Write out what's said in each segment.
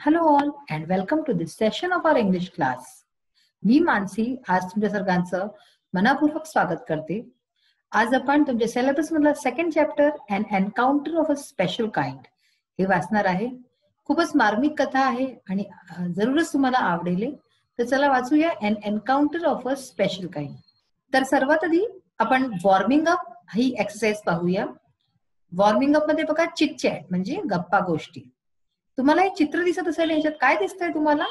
Hello all and welcome to this session of our English class. मी मानसी आज तुमच्या सर्वांचं मनापूर्वक स्वागत करते. आज आपण तुमच्या सिलेबस मधला second chapter and encounter of a special kind हे वाचणार आहे. खूपच मार्मिक कथा आहे आणि जरूरच तुम्हाला आवडेल. तर चला वाचूया an encounter of a special kind. तर सर्वात आधी आपण वॉर्मिंग अप ही एक्सरसाइज पाहूया. वॉर्मिंग अप मध्ये बघा चिट चॅट म्हणजे गप्पा गोष्टी. तुम्हाला एक चित्र दिसत असेल, ह्याच्यात काय दिसतंय तुम्हाला?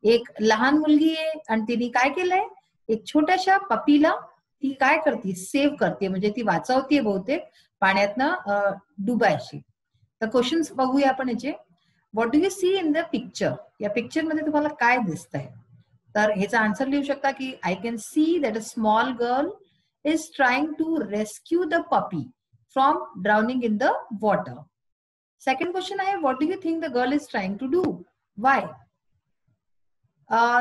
एक लहान मुलगी आहे आणि तिने काय केलंय, एक छोट्याशा पपीला ती काय करते, सेव्ह करते, म्हणजे ती वाचवते बहुतेक पाण्यातनं डुबायची. तर क्वेश्चन्स बघूया आपण याचे. What do you see in the picture? या पिक्चर मध्ये तुम्हाला काय दिसतंय? तर ह्याचा आन्सर लिहू शकता की I can see that a small girl is trying to rescue the puppy from drowning in the water. Second question आहे, what do you think the girl is trying to do? Why?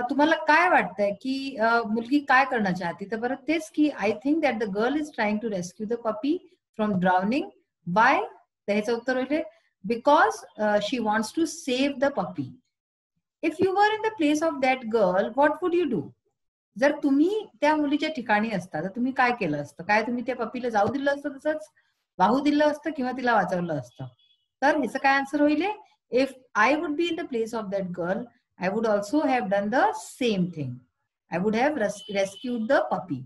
तुम्हाला काय वाटतंय की मुलगी काय करणं चाहती? तर बरं तेच की I think that the girl is trying to rescue the puppy from drowning. Why? तर ह्याचं उत्तर होईल because she wants to save the puppy. If you were in the place of that girl what would you do? जर तुम्ही त्या मुलीच्या ठिकाणी असता तर तुम्ही काय केलं असतं? काय तुम्ही त्या पपीला जाऊ दिलं असतं, तसंच वाहू दिलं असतं किंवा तिला वाचवलं असतं? तर ह्याचं काय आन्सर होईल? If I would be in the place of that girl I would also have done the same thing. I would have rescued the puppy.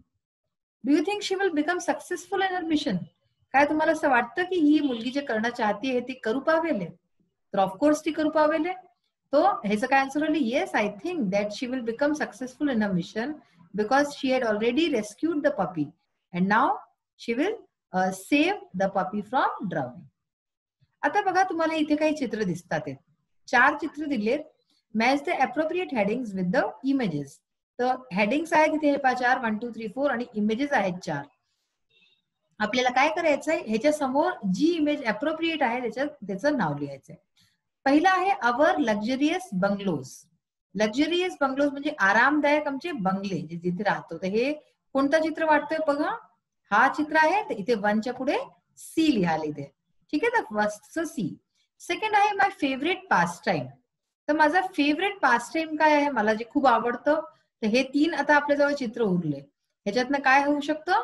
Do you think she will become successful in her mission? काय तुम्हाला असं वाटतं की ही मुलगी जे करणं चाहती आहे ती करू पावेल? तर ऑफकोर्स ती करू पावेल. तो ह्याचं काय आन्सर होईल? Yes, I think that she will become successful in a mission because she had already rescued the puppy and now she will save the puppy from drowning. आता बघा, तुम्हाला इथे काही चित्र दिसतात. 4 चित्र दिलेत. Match the appropriate headings with the images. तर हेडिंग्स आहेत इथे 4, 1, 2, 3, 4 आणि इमेजेस आहेत 4. आपल्याला काय करायचंय, ह्याच्या समोर जी इमेज अप्रोप्रिएट आहे त्याचं नाव लिहायचंय. पहिला आहे our luxurious bungalows. Luxurious bungalows म्हणजे आरामदायक आमचे बंगले जिथे राहतो. तर हे कोणतं चित्र वाटतंय बघा? हा चित्र आहे. तर इथे 1च्या पुढे सी लिहाल इथे. ठीक आहे, तर फर्स्टचं सी. सेकंड आहे माय फेवरेट पास टाइम. तर माझा फेवरेट पास टाइम काय आहे, मला जे खूप आवडतं? तर हे 3 आता आपल्याजवळ चित्र उरले. ह्याच्यातनं काय होऊ शकतं?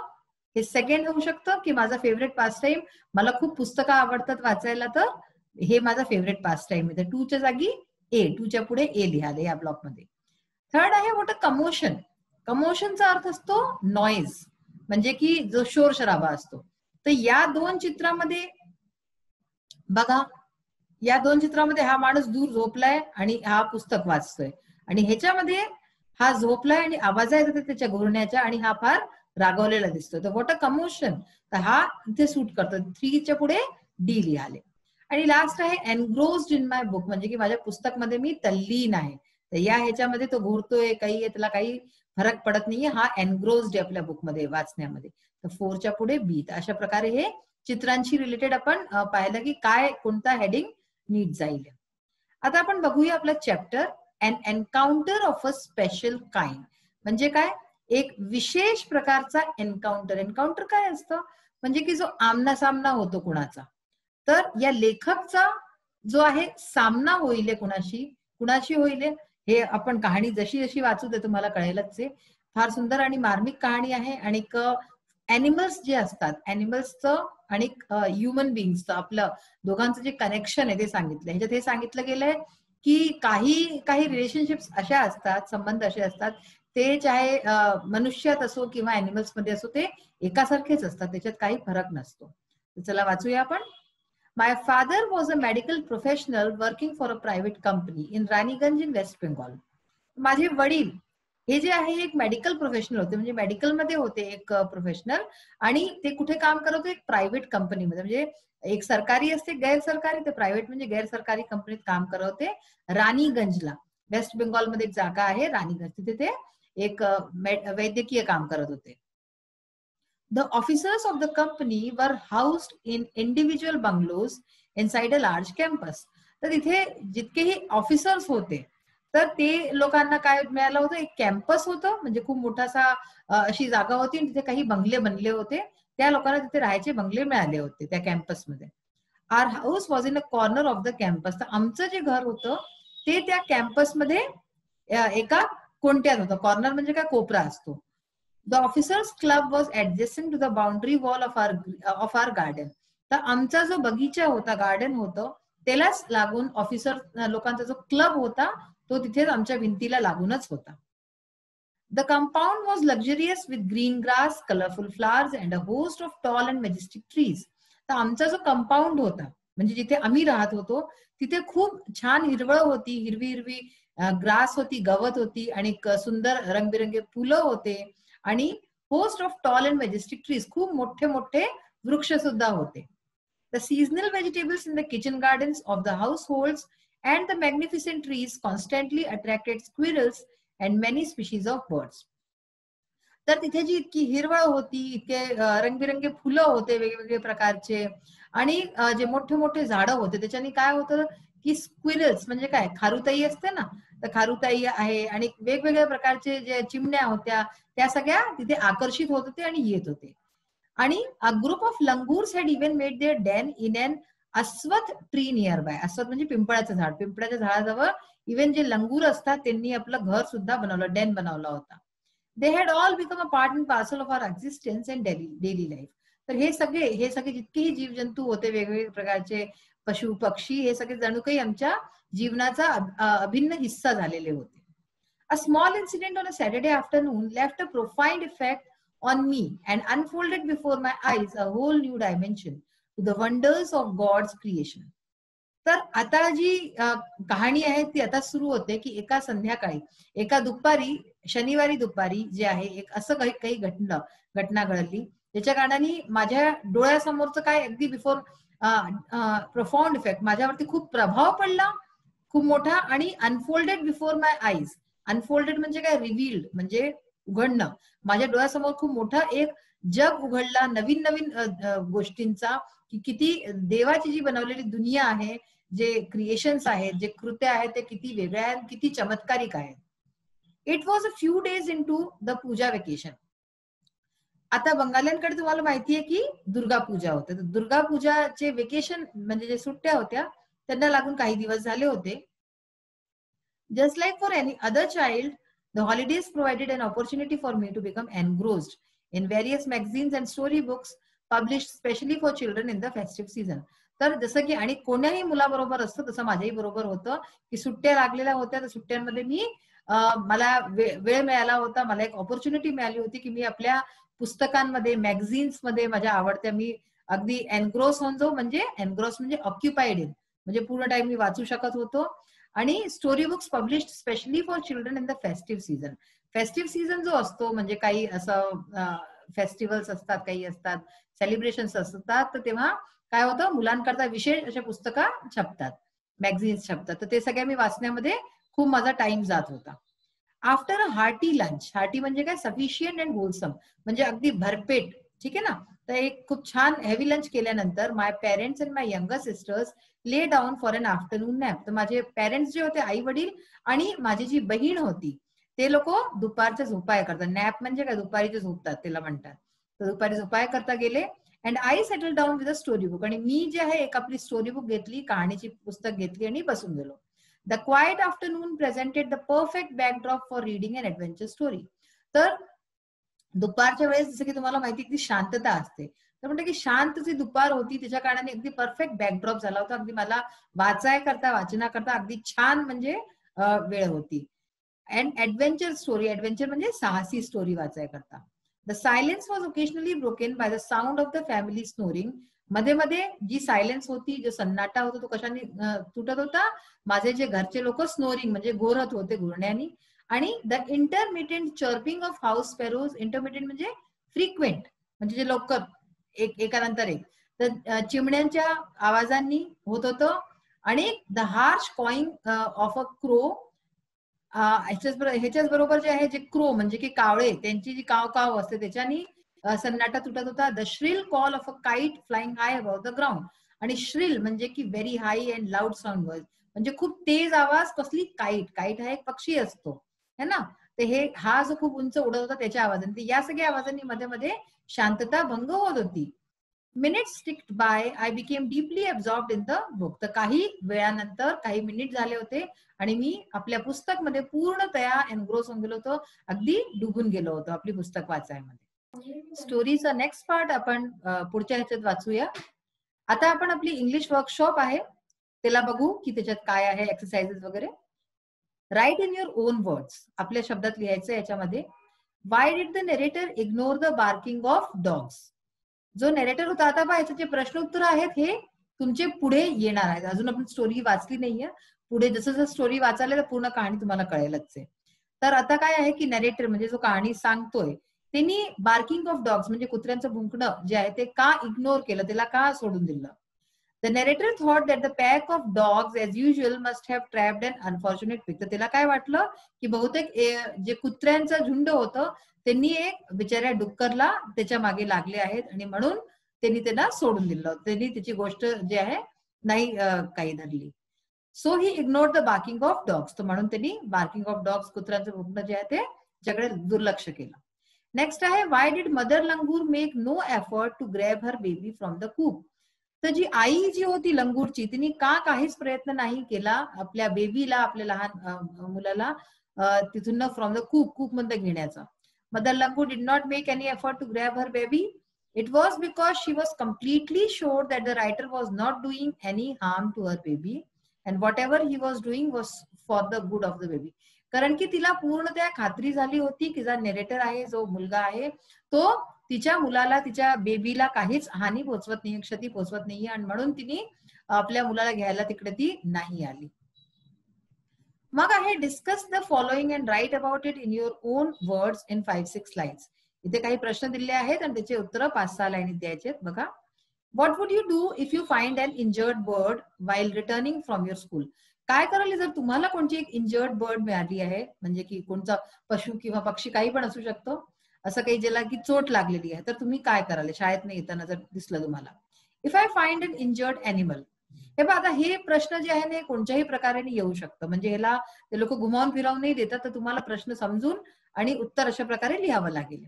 हे सेकंड होऊ शकतं की माझा फेवरेट पास टाइम, मला खूप पुस्तकं आवडतात वाचायला, तर हे माझा फेवरेट पास टाइम आहे. तर 2च्या जागी ए, 2च्या पुढे ए लिहाले या ब्लॉक मध्ये. थर्ड आहे व्हॉट अ कमोशन. कमोशनचा अर्थ असतो नॉइज, म्हणजे की जो शोर शराबा असतो. तर या 2 चित्रामध्ये बघा, या 2 चित्रामध्ये हा माणूस दूर झोपलाय आणि हा पुस्तक वाचतोय, आणि ह्याच्यामध्ये हा झोपलाय आणि आवाज येतात त्याच्या घोरण्याच्या आणि हा फार रागवलेला दिसतोय. तर व्हॉट अ कमोशन, तर हा इथे सूट करतो. 3च्या पुढे डी लिहाले. आणि लास्ट आहे एनग्रोस्ड इन माय बुक, म्हणजे की माझ्या पुस्तक मध्ये मी तल्लीन आहे. तर या ह्याच्यामध्ये तो घोरतोय काही, त्याला काही फरक पडत नाहीये. हा एनग्रोस्ड आहे आपल्या बुकमध्ये, वाचण्यामध्ये. तर 4च्या पुढे बी. तर अशा प्रकारे हे चित्रांशी रिलेटेड आपण पाहिलं की काय कोणता हेडिंग नीट जाईल. आता आपण बघूया आपला chapter an encounter of a special kind. म्हणजे काय? एक विशेष प्रकारचा एन्काउंटर. एन्काउंटर काय असतं? म्हणजे की जो आमना सामना होतो कुणाचा. तर या लेखकचा जो आहे सामना होईल कुणाशी होईल हे आपण कहाणी जशी जशी वाचू ते तुम्हाला कळेलच आहे. फार सुंदर आणि मार्मिक कहाणी आहे. आणि ॲनिमल्स जे असतात, ॲनिमल्सचं आणि ह्युमन बिंगचं आपलं दोघांचं जे कनेक्शन आहे ते सांगितलं. ह्याच्यात हे सांगितलं गेलंय की काही रिलेशनशिप्स अशा असतात, संबंध असे असतात, ते चाहे मनुष्यात असो किंवा ॲनिमल्स मध्ये असो, ते एकासारखेच असतात, त्याच्यात काही फरक नसतो. तर चला वाचूया आपण. My father was a medical professional working for a private company in Raniganj in West Bengal. माझे वडील हे जे आहे एक मेडिकल प्रोफेशनल होते, म्हणजे मेडिकलमध्ये होते एक प्रोफेशनल, आणि ते कुठे काम करत होते? एक प्रायव्हेट कंपनीमध्ये. म्हणजे एक सरकारी असते, गैर सरकारी, ते प्रायव्हेट म्हणजे गैर सरकारी कंपनीत काम करत होते. रानीगंजला, वेस्ट बेंगॉलमध्ये एक जागा आहे रानीगंज, तिथे ते एक वैद्यकीय काम करत होते. The officers of the company were housed in individual bungalows inside a large campus. तर इथे जितकेही ऑफिसर्स होते तर ते लोकांना काय मिळालं होतं? एक कॅम्पस होतं, म्हणजे खूप मोठासा अशी जागा होती, तिथे काही बंगले बनले होते. त्या लोकांना तिथे राहायचे बंगले मिळाले होते त्या कॅम्पसमध्ये. Our house was in a corner of the campus. तर आमचं जे घर होतं ते त्या कॅम्पसमध्ये एका कोणत्यात होतं. कॉर्नर म्हणजे काय, कोपरा असतो. The officers club was adjusting to the boundary wall of our garden. तर आमचा जो बगीचा होता, गार्डन होतं, त्यालाच लागून ऑफिसर लोकांचा जो क्लब होता तो तिथेच आमच्या भिंतीला लागूनच होता. The compound was luxurious with green grass, colorful flowers and a host of tall and majestic trees. तर आमचा जो कंपाऊंड होता, म्हणजे जिथे आम्ही राहत होतो, तिथे खूप छान हिरवळ होती, हिरवी हिरवी ग्रास होती, गवत होती आणि सुंदर रंगबिरंगी फुलं होते आणि host of tall and majestic trees, खूप मोठे मोठे वृक्ष सुद्धा होते. The seasonal vegetables in the kitchen gardens of the households and the magnificent trees constantly attracted squirrels and many species of birds. तर तिथे जी इतकी हिरवळ होती, इतके रंगबिरंगी फुलं होते वेगवेगळे प्रकारचे आणि जे मोठे मोठे झाडं होते, त्याच्याने काय होतं की स्क्विरल्स म्हणजे काय, खारुताई असते ना, तर खारुताई आहे आणि वेगवेगळ्या प्रकारचे जे चिमण्या होत्या त्या सगळ्या तिथे आकर्षित होत होते आणि येत होते. आणि a group of langurs had even made their den in an ashwattha tree nearby. अस्वथ म्हणजे पिंपळाचं झाड. पिंपळाच्या झाडाजवळ इवन जे लंगूर असतात त्यांनी आपलं घर सुद्धा बनवलं, डेन बनवला होता. They had all become a part and parcel of our existence and daily life. तर हे सगळे जितकेही जीवजंतू होते, वेगवेगळे प्रकारचे पशु पक्षी, हे सगळे जणू काही आमच्या जीवनाचा अभिन्न हिस्सा झालेले होते. A small incident on a Saturday afternoon left a profound effect on me and unfolded before my eyes a whole new dimension to the wonders of God's creation. तर आता जी कहाणी आहे ती आता सुरू होते की एका संध्याकाळी, एका दुपारी, शनिवारी दुपारी जे आहे, एक असं काही घटना घडली ज्याच्या कारणाने माझ्या डोळ्यासमोरचं काय अगदी बिफोर प्रोफाउंड इफेक्ट, माझ्यावरती खूप प्रभाव पडला, खूप मोठा, आणि अनफोल्डेड बिफोर माय आईज. अनफोल्डेड म्हणजे काय, रिव्हील्ड म्हणजे उघडणं. माझ्या डोळ्यासमोर खूप मोठा एक जग उघडला, नवीन नवीन गोष्टींचा, की किती देवाची जी बनवलेली दुनिया आहे, जे क्रिएशन्स आहेत, जे कृत्य आहेत, ते किती वेगळ्या आहेत, किती चमत्कारिक आहेत. It was a few days into the puja vacation. आता बंगाल्यांकडे तुम्हाला माहितीये की दुर्गा पूजा होते. तर दुर्गा पूजाचे वेकेशन म्हणजे जे सुट्ट्या होत्या त्यांना लागून काही दिवस झाले होते. Just like for any other child, the holidays provided an opportunity for me to become engrossed in various magazines and storybooks published specially for children in the festive season. तर जसं की आणि कोण्याही मुलाबरोबर असतं तसं माझ्याही बरोबर होतं की सुट्ट्या लागलेल्या होत्या, तर सुट्ट्यांमध्ये मी मला वेळ मिळाला होता, मला एक ऑपॉर्च्युनिटी मिळाली होती की मी आपल्या पुस्तकांमध्ये, मॅगझिन्स मध्ये माझ्या आवडत्या मी अगदी एनग्रोस होऊन जाऊ. म्हणजे एनग्रोस म्हणजे ऑक्युपाइड इन, म्हणजे पूर्ण टाइम मी वाचू शकत होतो. आणि story books published specially for children in the festive season. Festive season जो असतो म्हणजे काही असं फेस्टिवल्स असतात, काही असतात, सेलिब्रेशन्स असतात, तर तेव्हा काय होतं, मुलांकरता विशेष अशा पुस्तकं छपतात, मॅगझिन्स छपतात, तर ते सगळ्या मी वाचण्यामध्ये खूप माझा टाइम जात होता. After a hearty lunch, hearty म्हणजे काय, सफिशियंट अँड होलसम म्हणजे अगदी भरपेट, ठीक आहे ना. तर एक खूप छान हेवी लंच केल्यानंतर my parents and my younger sisters lay down for an afternoon nap. तर माझे पेरेंट्स जे होते, आई वडील, आणि माझी जी बहीण होती, ते लोक दुपारच्या झोपाया करतात. नॅप म्हणजे काय, दुपारीचे झोपतात त्याला म्हणतात. तर दुपारी झोपाया करता गेले. And I settle down with a story book. आणि मी जे आहे एक आपली स्टोरी बुक घेतली, कहाणीची पुस्तक घेतली आणि बसून गेलो. The quite afternoon presented the perfect backdrop for reading and adventure story. तर दुपारच्या वेळेस जसं की तुम्हाला माहिती की शांतता असते, तर म्हणते की शांत जी दुपार होती त्याच्या कारणाने अगदी परफेक्ट बॅकड्रॉप झाला होता. अगदी मला वाचनाकरता अगदी छान म्हणजे वेळ होती. अँड ऍडव्हेंचर स्टोरी, ऍडव्हेंचर म्हणजे साहसी स्टोरी वाचायकरता. The silence was occasionally broken by the sound of the family snoring. मध्ये मध्ये जी सायलेन्स होती, जो सन्नाटा होता, तो कशाने तुटत होता, माझे जे घरचे लोक स्नोरिंग म्हणजे घोरत होते घुरण्यानी. आणि the intermittent chirping of house sparrows. Intermittent म्हणजे फ्रिक्वेंट, म्हणजे जे लवकर एकानंतर एक, तर चिमण्यांच्या आवाजांनी होत होतं. आणि the harsh cawing of a crow. ह्याच्याच बरोबर जे आहे, जे क्रो म्हणजे की कावळे, त्यांची जी काव काव असते त्याच्यानी सन्नाटा तुटत होता. The shrill call of a kite flying high above the ground. आणि श्रिल म्हणजे की very high and loud sound voice, म्हणजे खूप तेज आवाज. कसली, काईट. काईट हा एक पक्षी असतो है ना. तर हा जो खूप उंच उडत होता त्याच्या आवाजाने, या सगळ्या आवाजांनी मध्ये मध्ये शांतता भंग होत होती. Minutes ticked by, I became deeply absorbed in the book. तर काही वेळानंतर, काही मिनिट झाले होते आणि मी आपल्या पुस्तक मध्ये पूर्णतया एनग्रोस होऊन गेलो होतो, अगदी डुबून गेलो होतो आपली पुस्तक वाचायमध्ये. स्टोरीचा नेक्स्ट पार्ट आपण पुढच्या ह्याच्यात वाचूया. आता आपण आपली इंग्लिश वर्कशॉप आहे त्याला बघू की त्याच्यात काय आहे, एक्सरसाइजेस वगैरे. Write in your own words, आपल्या शब्दात लिहायचं याच्यामध्ये. Why did the narrator ignore the barking of dogs. जो नरेटर होता, आता पहा याचे जे प्रश्न उत्तर आहेत हे तुमचे पुढे येणार आहेत. अजून आपण स्टोरी वाचली नाहीये, पुढे जसं जसं स्टोरी वाचायला तर पूर्ण कहाणी तुम्हाला कळेलच आहे. तर आता काय आहे की नरेटर म्हणजे जो कहाणी सांगतोय त्यांनी बार्किंग ऑफ डॉग्स म्हणजे कुत्र्यांचं भुंकणं जे आहे ते का इग्नोर केलं, त्याला का सोडून दिलं. The narrator thought that the pack of dogs as usual must have trapped an unfortunate pig. तर त्याला काय वाटलं की बहुतेक जे कुत्र्यांचं झुंड होतं त्यांनी एक बिचाऱ्या डुक्करला त्याच्या मागे लागले आहेत आणि म्हणून त्यांनी त्याला सोडून दिलं, त्यांनी त्याची गोष्ट जी आहे नाही काही धरली. So he ignored the barking of dogs. तर म्हणून त्यांनी बार्किंग ऑफ डॉग्स कुत्र्यांचं भुंकणं जे आहे ते त्याच्याकडे दुर्लक्ष केलं. नेक्स्ट आहे why did mother langur make no effort to grab her baby from the coop. तर जी आई जी होती लंगूरची तिने का काहीच प्रयत्न नाही केला आपल्या बेबीला, आपल्या लहान मुलाला तिथून फ्रॉम द कूप मध्ये घेण्याचा. Mother langur did not make any effort to grab her baby. It was because she was completely sure that the writer was not doing any harm to her baby and whatever he was doing was for the good of the baby. कारण की तिला पूर्णतः खात्री झाली होती की जो narrator आहे, जो मुलगा आहे तो तिच्या मुलाला, तिच्या बेबीला काहीच हानी पोचवत नाही, क्षती पोचवत नाहीये आणि म्हणून तिने आपल्या मुलाला घ्यायला तिकडे ती नाही आली. मग आहे discuss the following and write about it in your own words in 5-6 lines. इथे काही प्रश्न दिले आहेत आणि त्याचे उत्तर 5-6 लाईनीत द्यायचे आहेत. बघा. What would you do if you find an injured bird while returning from your school. काय कराल जर तुम्हाला कोणती एक इंजर्ड बर्ड मिळाली आहे, म्हणजे की कोणता पशु किंवा पक्षी काही पण असू शकतो, असं काही ज्याला की चोट लागलेली आहे, तर तुम्ही काय कराल शाळेत नाही येताना जर दिसलं तुम्हाला. If I find an injured animal. हे बघा आता हे प्रश्न जे आहे ना कोणत्याही प्रकारे येऊ शकतं, म्हणजे ह्याला ते लोक घुमावून फिरवून नाही देतात, तर तुम्हाला प्रश्न समजून आणि उत्तर अशा प्रकारे लिहावं लागेल.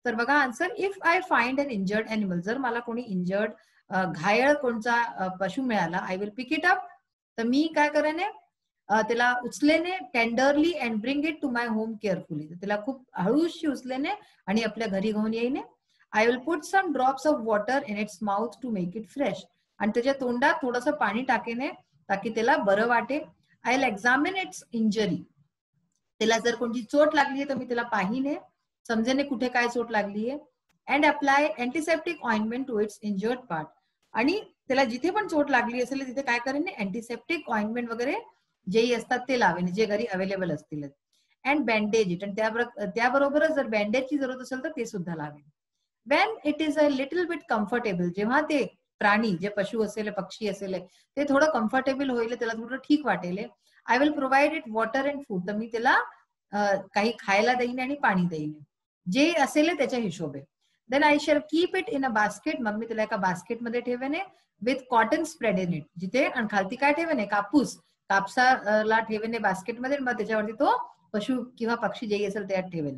तर बघा answer, if I find an injured animal, जर मला कोणी इंजर्ड घायल कोणता पशु मिळाला, I will pick it up. तर मी काय करेन त्याला उचलेने tenderly and bring it to my home carefully. त्याला खूप हळूशी उचलेने आणि आपल्या घरी घेऊन येईने. I will put some drops of water in its mouth to make it fresh. आणि त्याच्या तोंडात थोडंसं पाणी टाकेने ताकी त्याला बरं वाटे. I will examine it's injury. त्याला जर कोणती चोट लागली आहे तर मी त्याला पाहिने, समजेने कुठे काय चोट लागली आहे. And apply antiseptic ointment to its injured part. आणि त्याला जिथे पण चोट लागली असेल तिथे काय करेन, अँटीसेप्टिक ऑइंटमेंट वगैरे जेही असतात ते लावेन, जे घरी अवेलेबल असतील. And bandage it. आणि त्याबरोबरच जर बँडेजची जरूरत असेल तर ते सुद्धा लावेन. Wien it is a little bit comfortable, जेव्हा ते प्राणी जे पशु असेल, पक्षी असेल, ते थोडं कम्फर्टेबल होईल, त्याला थोडं ठीक वाटेल. I will provide it water and food. तर मी त्याला काही खायला देईन आणि पाणी देईन, जे असेल त्याच्या हिशोबे. Then I shall keep it in a basket. मग मी त्याला एका बास्केटमध्ये ठेवेन with cotton spread in it. जिथे आणि खालती काय ठेवेन, कापसाला ठेवेन बास्केटमध्ये, मग त्याच्यावरती तो पशु किंवा पक्षी जेही असेल त्यात ठेवेन.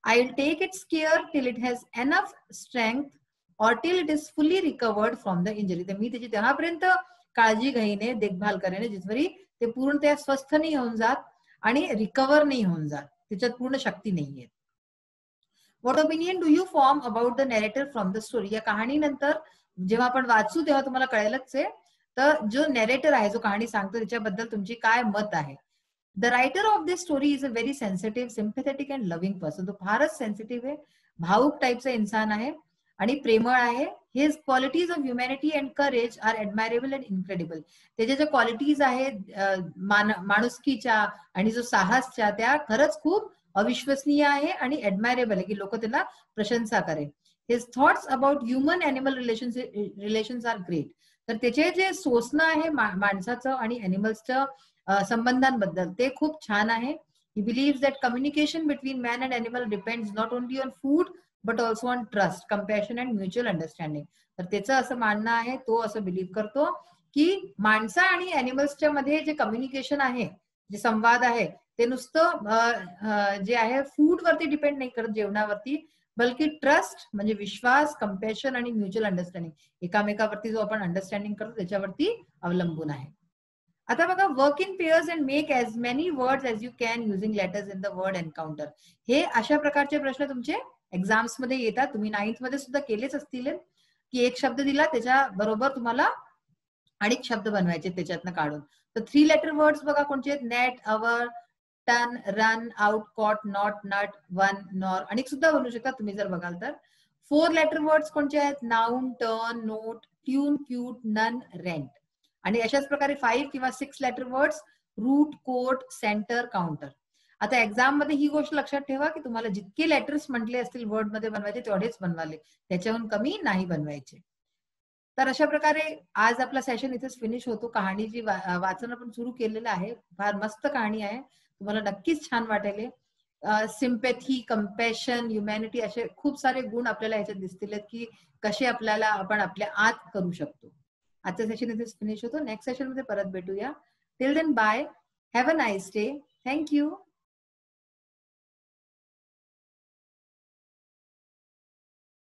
I will take its care till it has enough strength or till it is fully recovered from the injury. तर मी त्याची तेव्हापर्यंत काळजी घेईने, देखभाल करेन जिथवरी ते पूर्णतः स्वस्थ नाही होऊन जात आणि रिकवर नाही होऊन जात, त्याच्यात पूर्ण शक्ती नाहीये. What opinion do you form about the narrator from the story. या कहाणीनंतर जेव्हा आपण वाचू तेव्हा तुम्हाला कळेलच आहे, तर जो नरेटर आहे, जो कहाणी सांगतो, त्याच्याबद्दल तुमची काय मत आहे. The writer of this story is a very sensitive, sympathetic and loving person. तो फारच सेन्सिटिव्ह आहे, भावुक टाईपचा इंसान आहे आणि प्रेमळ आहे. His qualities of humanity and courage are admirable and incredible. त्याच्या ज्या क्वालिटीज आहेत माणुसकीच्या आणि जो साहसच्या, त्या खरंच खूप अविश्वसनीय आहे आणि ऍडमायरेबल आहे, की लोक त्याला प्रशंसा करेल. His thoughts about human animal relations are great. तर त्याचे जे सोसणं आहे माणसाचं आणि अॅनिमल्सच्या संबंधांबद्दल ते खूप छान आहे. He believes that communication between man and animal depends not only on food but also on trust, compassion and mutual understanding. तर त्याचं असं मानणं आहे, तो असं बिलीव्ह करतो की माणसा आणि अॅनिमल्सच्या मध्ये जे कम्युनिकेशन आहे, जे संवाद आहे, ते नुसतं जे आहे फूड वरती डिपेंड नाही करत, जेवणावरती, बल्कि ट्रस्ट म्हणजे विश्वास, कंपॅशन आणि म्युच्युअल अंडरस्टँडिंग, एकामेकावरती जो आपण अंडरस्टँडिंग करतो त्याच्यावरती अवलंबून आहे. आता बघा, work in pairs and make as many words as you can using letters in the word encounter. हे अशा प्रकारचे प्रश्न तुमचे एक्झाम्स मध्ये येतात. तुम्ही 9th मध्ये सुद्धा केलेच असतील की एक शब्द दिला त्याच्या बरोबर तुम्हाला अनेक शब्द बनवायचे त्याच्यातनं काढून. तर 3 लेटर वर्ड्स बघा कोणते आहेत? Net, our, ton, run, out, cot, not, nut, one, nor, अनेक सुद्धा बनवू शकता तुम्ही जर बघाल तर. 4 लेटर वर्ड्स कोणते आहेत? Noun, turn, note, tune, cute, nun, rent. आणि अशाच प्रकारे 5 किंवा 6 letter words route, coat, centre, counter. आता एक्झाम मध्ये ही गोष्ट लक्षात ठेवा की तुम्हाला जितके लेटर्स म्हटले असतील वर्ड मध्ये बनवायचे तेवढेच बनवाले, त्याच्याहून कमी नाही बनवायचे. तर अशा प्रकारे आज आपला सेशन इथेच फिनिश होतो. कहाणीची वाचन आपण सुरू केलेलं आहे. फार मस्त कहाणी आहे, तुम्हाला नक्कीच छान वाटेल. सिम्पॅथी, कंपॅशन, ह्युमॅनिटी असे खूप सारे गुण आपल्याला ह्याच्यात दिसतील की कसे आपल्याला आपण आपल्या आत करू शकतो. आजचं सेशन इथेच फिनिश होतो. नेक्स्ट सेशन मध्ये परत भेटूया. Till then bye, have a nice day. Thank you.